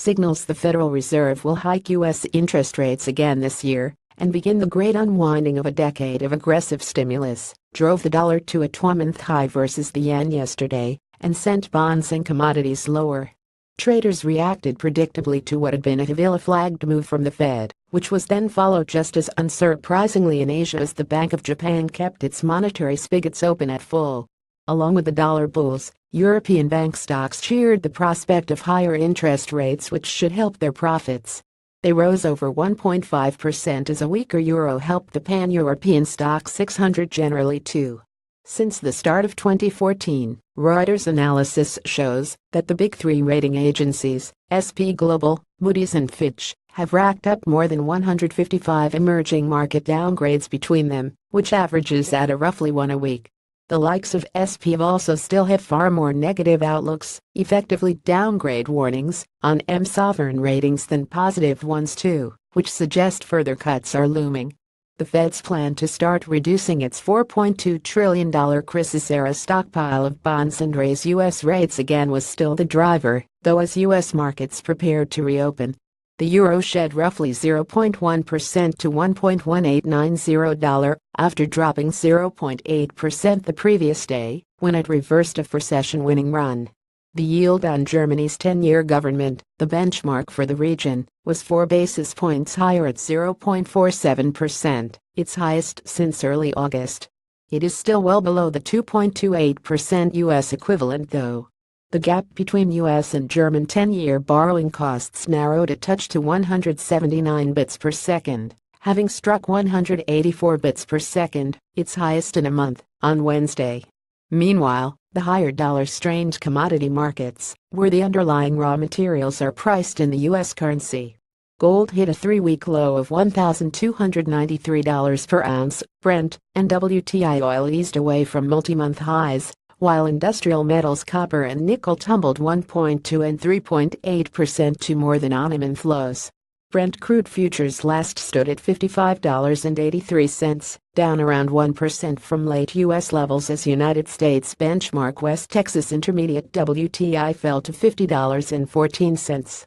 signals the Federal Reserve will hike U.S. interest rates again this year and begin the great unwinding of a decade of aggressive stimulus, drove the dollar to a 12-month high versus the yen yesterday and sent bonds and commodities lower. Traders reacted predictably to what had been a heavily-flagged move from the Fed, which was then followed just as unsurprisingly in Asia as the Bank of Japan kept its monetary spigots open at full. Along with the dollar bulls, European bank stocks cheered the prospect of higher interest rates, which should help their profits. They rose over 1.5% as a weaker euro helped the pan-European stock 600 generally too. Since the start of 2014, Reuters analysis shows that the big three rating agencies, S&P Global, Moody's and Fitch, have racked up more than 155 emerging market downgrades between them, which averages at a roughly one a week. The likes of S&P have also still have far more negative outlooks, effectively downgrade warnings, on sovereign ratings than positive ones too, which suggest further cuts are looming. The Fed's plan to start reducing its $4.2 trillion crisis-era stockpile of bonds and raise U.S. rates again was still the driver, though as U.S. markets prepared to reopen. The euro shed roughly 0.1% to $1.1890 after dropping 0.8% the previous day, when it reversed a recession-winning run. The yield on Germany's 10-year government, the benchmark for the region, was 4 basis points higher at 0.47%, its highest since early August. It is still well below the 2.28% U.S. equivalent though. The gap between U.S. and German 10-year borrowing costs narrowed a touch to 179 bits per second, having struck 184 bits per second, its highest in a month, on Wednesday. Meanwhile, the higher dollar-strained commodity markets, where the underlying raw materials are priced in the U.S. currency. Gold hit a 3-week low of $1,293 per ounce, Brent and WTI oil eased away from multi-month highs, while industrial metals copper and nickel tumbled 1.2 and 3.8% to more than on-a-month lows. Brent crude futures last stood at $55.83, down around 1% from late U.S. levels as United States benchmark West Texas Intermediate WTI fell to $50.14.